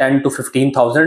10 to 15,000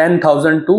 10,000 to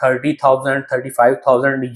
30,000 35,000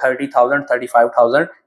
30,000 35,000.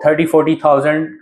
30-40,000